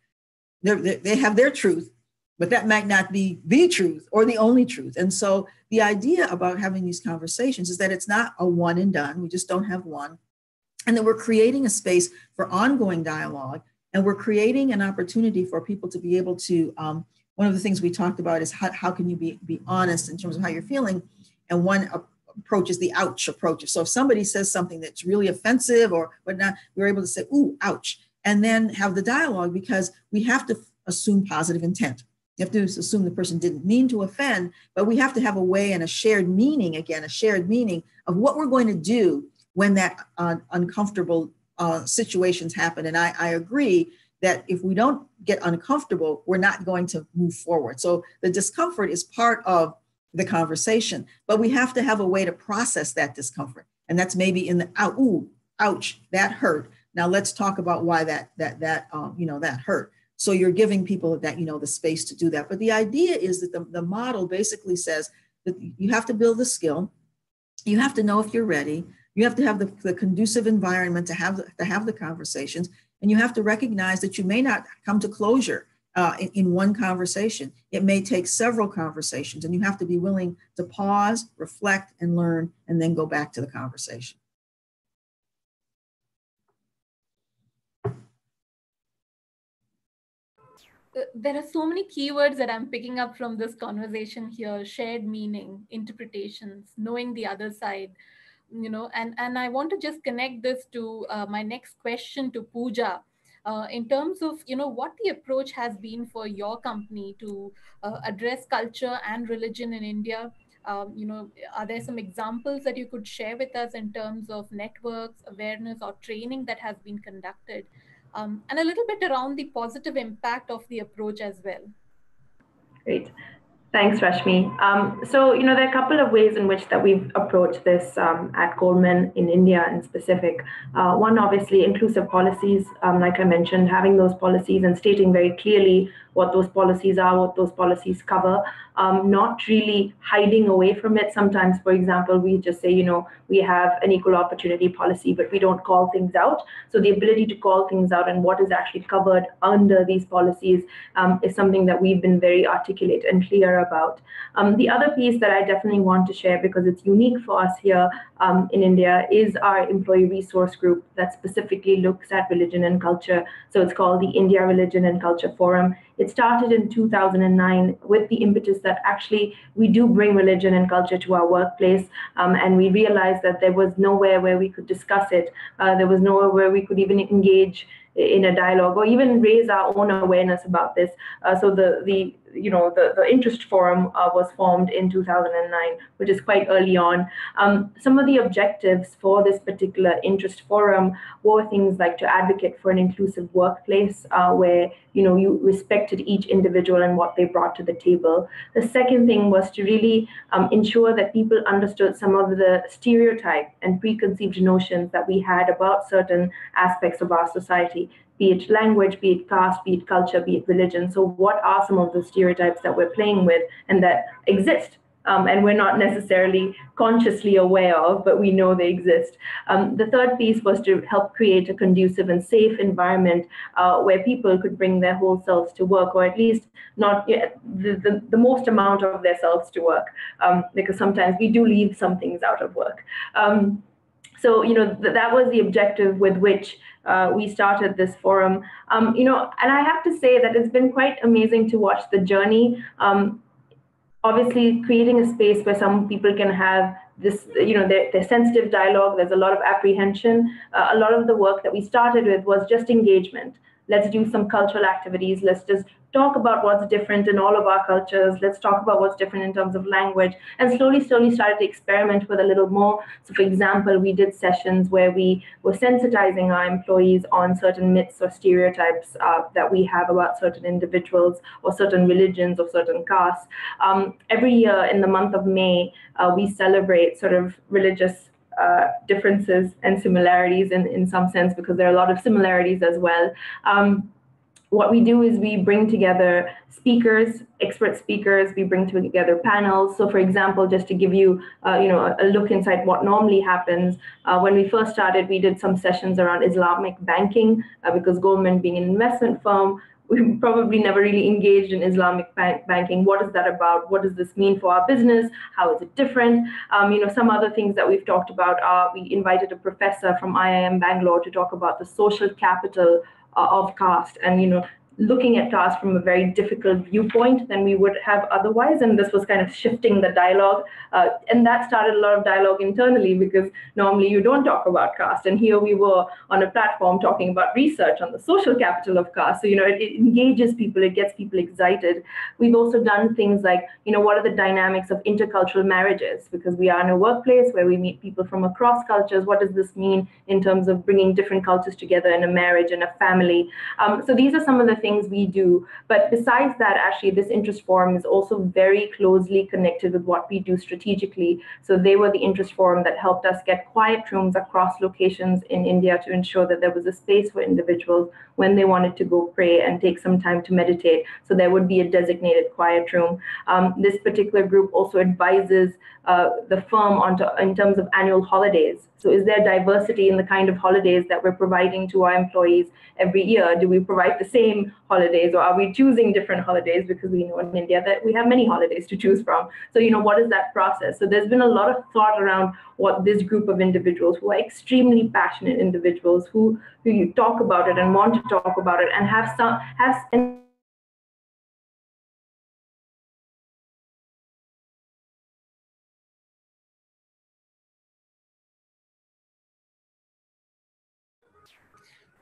They have their truth, but that might not be the truth or the only truth. And so the idea about having these conversations is that it's not a one and done. We just don't have one. And that we're creating a space for ongoing dialogue, and we're creating an opportunity for people to be able to, one of the things we talked about is how can you be honest in terms of how you're feeling? And one approach is the ouch approach. So if somebody says something that's really offensive or whatnot, we're able to say, ooh, ouch, and then have the dialogue, because we have to assume positive intent. You have to assume the person didn't mean to offend, but we have to have a way and a shared meaning, again, a shared meaning of what we're going to do when that uncomfortable situations happen. And I agree that if we don't get uncomfortable, we're not going to move forward. So the discomfort is part of the conversation, but we have to have a way to process that discomfort. And that's maybe in the ooh, ouch, that hurt. Now let's talk about why that hurt. So you're giving people that, the space to do that. But the idea is that the model basically says that you have to build the skill. You have to know if you're ready. You have to have the conducive environment to have the conversations. And you have to recognize that you may not come to closure in one conversation. It may take several conversations, and you have to be willing to pause, reflect, and learn, and then go back to the conversation. There are so many keywords that I'm picking up from this conversation here: shared meaning, interpretations, knowing the other side, and I want to just connect this to my next question to Pooja. In terms of what the approach has been for your company to address culture and religion in India. Are there some examples that you could share with us in terms of networks, awareness, or training that has been conducted, and a little bit around the positive impact of the approach as well? Great. Thanks, Rashmi. So, there are a couple of ways in which that we've approached this at Goldman in India in specific. One, obviously, inclusive policies, like I mentioned, having those policies and stating very clearly what those policies are, what those policies cover, not really hiding away from it. Sometimes, for example, we just say, we have an equal opportunity policy, but we don't call things out. So the ability to call things out and what is actually covered under these policies is something that we've been very articulate and clear about. The other piece that I definitely want to share, because it's unique for us here in India, is our employee resource group that specifically looks at religion and culture. So it's called the India Religion and Culture Forum. It started in 2009 with the impetus that actually we do bring religion and culture to our workplace, and we realized that there was nowhere where we could discuss it. There was nowhere where we could even engage in a dialogue or even raise our own awareness about this. So the interest forum was formed in 2009, which is quite early on. Some of the objectives for this particular interest forum were things like to advocate for an inclusive workplace where you respected each individual and what they brought to the table. The second thing was to really ensure that people understood some of the stereotype and preconceived notions that we had about certain aspects of our society, be it language, be it caste, be it culture, be it religion. So what are some of the stereotypes that we're playing with and that exist? And we're not necessarily consciously aware of, but we know they exist. The third piece was to help create a conducive and safe environment where people could bring their whole selves to work, or at least not the most amount of their selves to work, because sometimes we do leave some things out of work. So, that was the objective with which we started this forum. And I have to say that it's been quite amazing to watch the journey. Obviously, creating a space where some people can have this, their sensitive dialogue. There's a lot of apprehension. A lot of the work that we started with was just engagement. Let's do some cultural activities. Let's just talk about what's different in all of our cultures. Let's talk about what's different in terms of language, and slowly started to experiment with a little more. So for example, we did sessions where we were sensitizing our employees on certain myths or stereotypes that we have about certain individuals or certain religions or certain castes. Every year in the month of May, we celebrate sort of religious differences and similarities in some sense, because there are a lot of similarities as well. What we do is we bring together speakers, expert speakers, we bring together panels. So for example, just to give you a look inside what normally happens, when we first started, we did some sessions around Islamic banking, because Goldman being an investment firm, we probably never really engaged in Islamic banking. What is that about? What does this mean for our business? How is it different? Some other things that we've talked about are, we invited a professor from IIM Bangalore to talk about the social capital of caste, and looking at caste from a very difficult viewpoint than we would have otherwise. And this was kind of shifting the dialogue. And that started a lot of dialogue internally, because normally you don't talk about caste. And here we were on a platform talking about research on the social capital of caste. So, it engages people, it gets people excited. We've also done things like, what are the dynamics of intercultural marriages? Because we are in a workplace where we meet people from across cultures. What does this mean in terms of bringing different cultures together in a marriage and a family? So these are some of the things we do. But besides that, actually, this interest forum is also very closely connected with what we do strategically. So they were the interest forum that helped us get quiet rooms across locations in India to ensure that there was a space for individuals when they wanted to go pray and take some time to meditate. So there would be a designated quiet room. This particular group also advises the firm in terms of annual holidays. So is there diversity in the kind of holidays that we're providing to our employees every year? Do we provide the same holidays, or are we choosing different holidays? Because we know in India that we have many holidays to choose from. So, what is that process? So there's been a lot of thought around what this group of individuals, who are extremely passionate individuals, who you talk about it and want to talk about it and have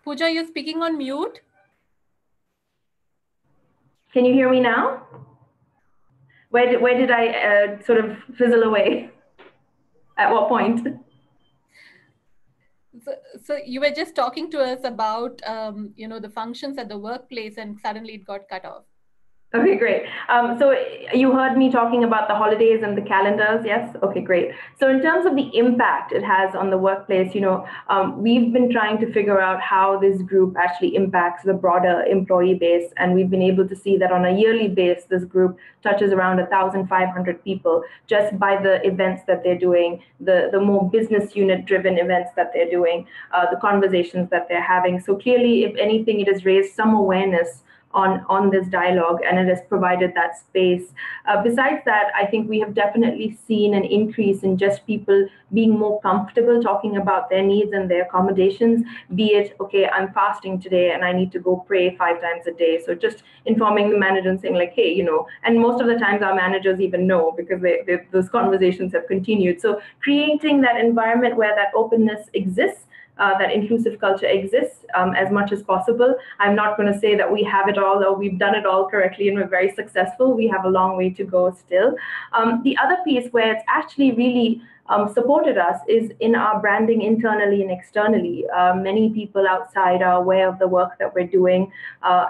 Pooja, you're speaking on mute. Can you hear me now? Where did I sort of fizzle away? At what point? So you were just talking to us about the functions at the workplace, and suddenly it got cut off. Okay, great. So you heard me talking about the holidays and the calendars, yes? Okay, great. So in terms of the impact it has on the workplace, we've been trying to figure out how this group actually impacts the broader employee base. And we've been able to see that on a yearly basis, this group touches around 1,500 people just by the events that they're doing, the more business unit driven events that they're doing, the conversations that they're having. So clearly, if anything, it has raised some awareness on this dialogue, and it has provided that space. Besides that, I think we have definitely seen an increase in just people being more comfortable talking about their needs and their accommodations, be it, okay, I'm fasting today and I need to go pray 5 times a day. So just informing the manager and saying like, hey, and most of the times our managers even know because those conversations have continued. So creating that environment where that openness exists, that inclusive culture exists as much as possible. I'm not going to say that we have it all or we've done it all correctly and we're very successful. We have a long way to go still. The other piece where it's actually really supported us is in our branding internally and externally. Many people outside are aware of the work that we're doing.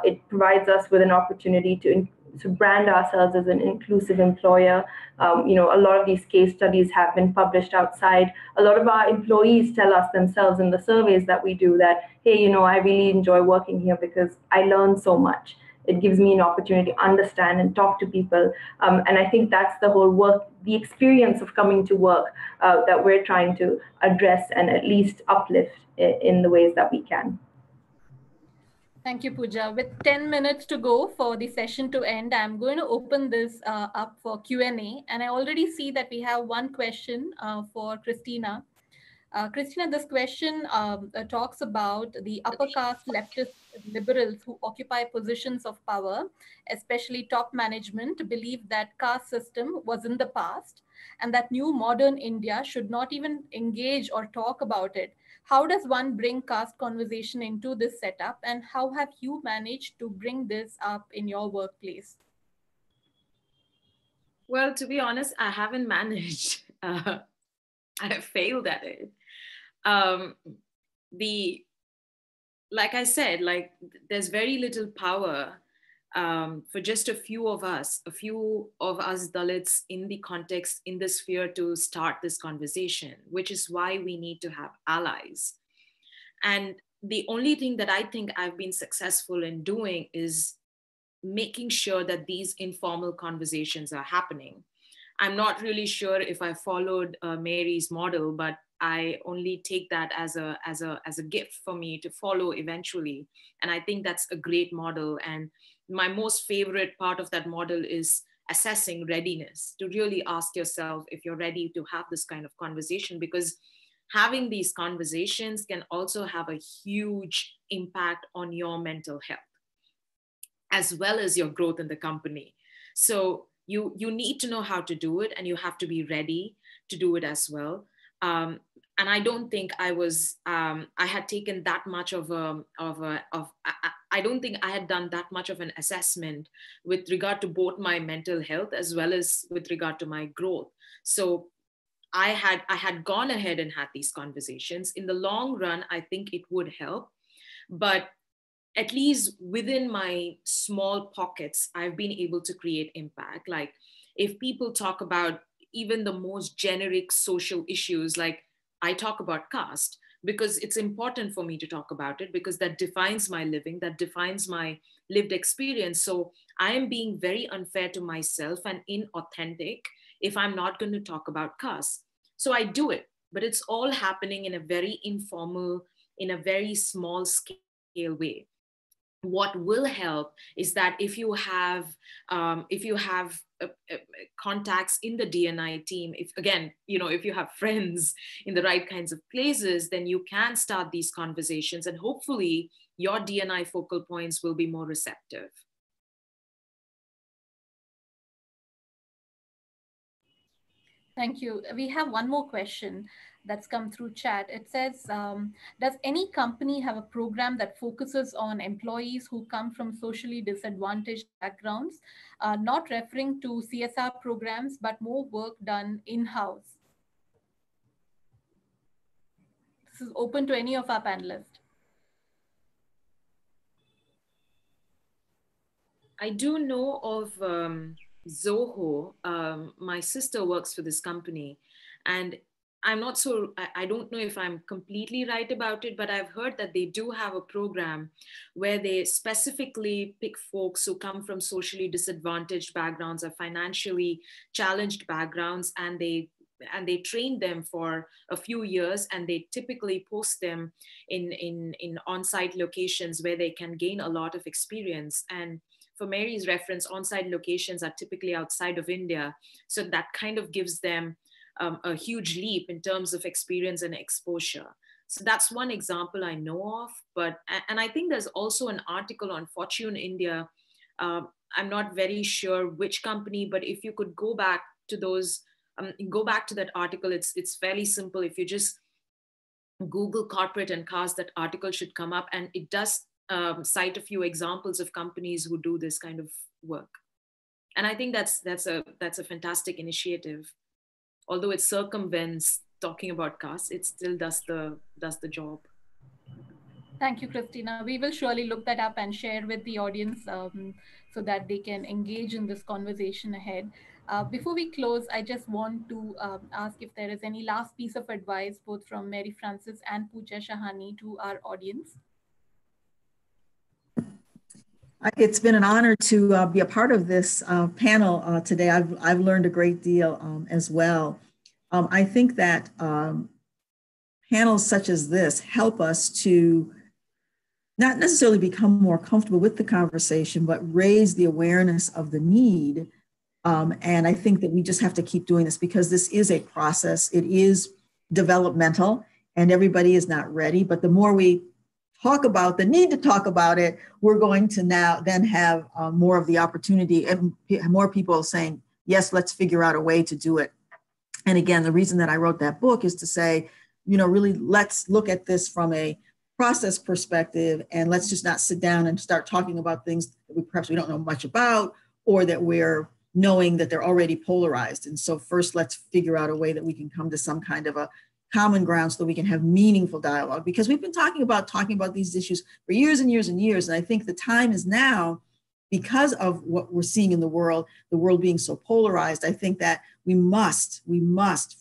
It provides us with an opportunity to brand ourselves as an inclusive employer. A lot of these case studies have been published outside. A lot of our employees tell us themselves in the surveys that we do that, hey, I really enjoy working here because I learn so much. It gives me an opportunity to understand and talk to people. And I think that's the whole work, the experience of coming to work that we're trying to address and at least uplift in the ways that we can. Thank you, Pooja. With 10 minutes to go for the session to end, I'm going to open this up for Q&A. And I already see that we have one question for Christina. Christina, this question talks about the upper caste leftist liberals who occupy positions of power, especially top management, believe that caste system was in the past and that new modern India should not even engage or talk about it. How does one bring caste conversation into this setup, and how have you managed to bring this up in your workplace? Well, to be honest, I haven't managed. I have failed at it. Like I said, there's very little power for just a few of us Dalits in the context, in the sphere to start this conversation, which is why we need to have allies. And the only thing that I think I've been successful in doing is making sure that these informal conversations are happening. I'm not really sure if I followed Mary's model, but I only take that as a gift for me to follow eventually. And I think that's a great model. And my most favorite part of that model is assessing readiness, to really ask yourself if you're ready to have this kind of conversation, because having these conversations can also have a huge impact on your mental health, as well as your growth in the company. So you need to know how to do it, and you have to be ready to do it as well. And I don't think I had taken that much I don't think I had done that much of an assessment with regard to both my mental health as well as with regard to my growth. So I had gone ahead and had these conversations. In the long run, I think it would help, but at least within my small pockets, I've been able to create impact. Like if people talk about even the most generic social issues, like I talk about caste because it's important for me to talk about it, because that defines my living, that defines my lived experience. So I am being very unfair to myself and inauthentic if I'm not going to talk about caste. So I do it, but it's all happening in a very informal, in a very small scale way. What will help is that if you have contacts in the DNI team, if you have friends in the right kinds of places, then you can start these conversations, and hopefully your DNI focal points will be more receptive. Thank you. We have one more question that's come through chat. It says, does any company have a program that focuses on employees who come from socially disadvantaged backgrounds, not referring to CSR programs, but more work done in-house? This is open to any of our panelists. I do know of Zoho. My sister works for this company, and I'm not so, I don't know if I'm completely right about it, but I've heard that they do have a program where they specifically pick folks who come from socially disadvantaged backgrounds or financially challenged backgrounds, and they train them for a few years, and they typically post them in on-site locations where they can gain a lot of experience. And for Mary's reference, on-site locations are typically outside of India. So that kind of gives them a huge leap in terms of experience and exposure. So that's one example I know of. And I think there's also an article on Fortune India. I'm not very sure which company, but if you could go back to go back to that article, it's fairly simple. If you just Google corporate and cars, that article should come up, and it does cite a few examples of companies who do this kind of work. And I think that's a fantastic initiative. Although it circumvents talking about caste, it still does the job. Thank you, Christina. We will surely look that up and share with the audience so that they can engage in this conversation ahead. Before we close, I just want to ask if there is any last piece of advice, both from Mary Frances and Pooja Shahani, to our audience. It's been an honor to be a part of this panel today. I've learned a great deal as well. I think that panels such as this help us to not necessarily become more comfortable with the conversation, but raise the awareness of the need. And I think that we just have to keep doing this because this is a process. It is developmental and everybody is not ready, but the more we talk about the need to talk about it, we're going to then have more of the opportunity and more people saying, yes, let's figure out a way to do it. And again, the reason that I wrote that book is to say, really let's look at this from a process perspective, and let's just not sit down and start talking about things that perhaps we don't know much about, or that we're knowing that they're already polarized. And so first, let's figure out a way that we can come to some kind of a common ground so that we can have meaningful dialogue, because we've been talking about these issues for years and years and years. And I think the time is now, because of what we're seeing in the world being so polarized. I think that we must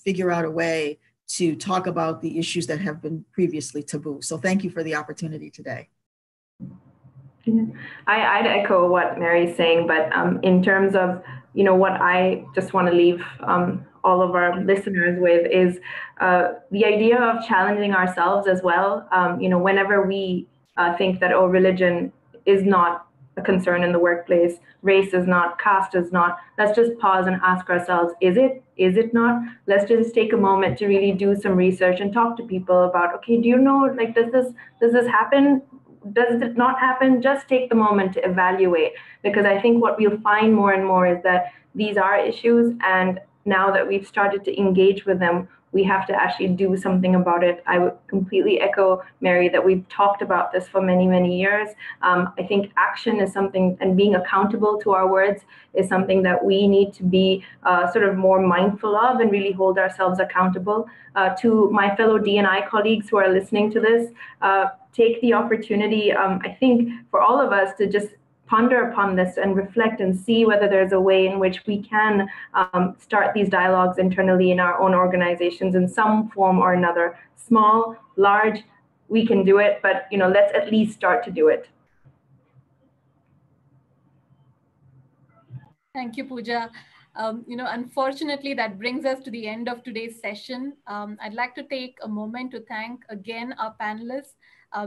figure out a way to talk about the issues that have been previously taboo. So thank you for the opportunity today. I'd echo what Mary's saying, but in terms of, what I just want to leave all of our listeners with is the idea of challenging ourselves as well. Whenever we think that, religion is not a concern in the workplace, race is not, caste is not, let's just pause and ask ourselves, is it not? Let's just take a moment to really do some research and talk to people about, okay, do you know, does this happen? Does it not happen? Just take the moment to evaluate, because I think what we'll find more and more is that these are issues, and now that we've started to engage with them, we have to actually do something about it. I would completely echo Mary that we've talked about this for many, many years. I think action is something, and being accountable to our words is something that we need to be sort of more mindful of and really hold ourselves accountable. To my fellow D&I colleagues who are listening to this, take the opportunity, I think, for all of us to just ponder upon this and reflect and see whether there's a way in which we can start these dialogues internally in our own organizations in some form or another. Small, large, we can do it, but let's at least start to do it. Thank you, Pooja. Unfortunately, that brings us to the end of today's session. I'd like to take a moment to thank again our panelists,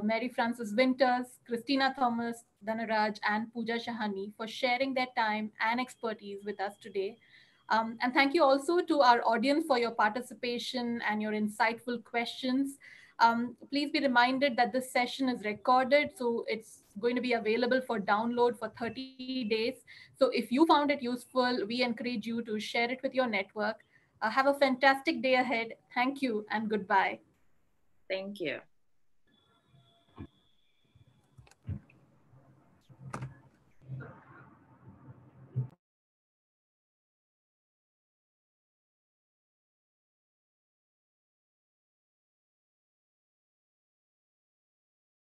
Mary Frances Winters, Christina Thomas, Dhanaraj, and Pooja Shahani for sharing their time and expertise with us today. And thank you also to our audience for your participation and your insightful questions. Please be reminded that this session is recorded, so it's going to be available for download for 30 days. So if you found it useful, we encourage you to share it with your network. Have a fantastic day ahead. Thank you and goodbye. Thank you.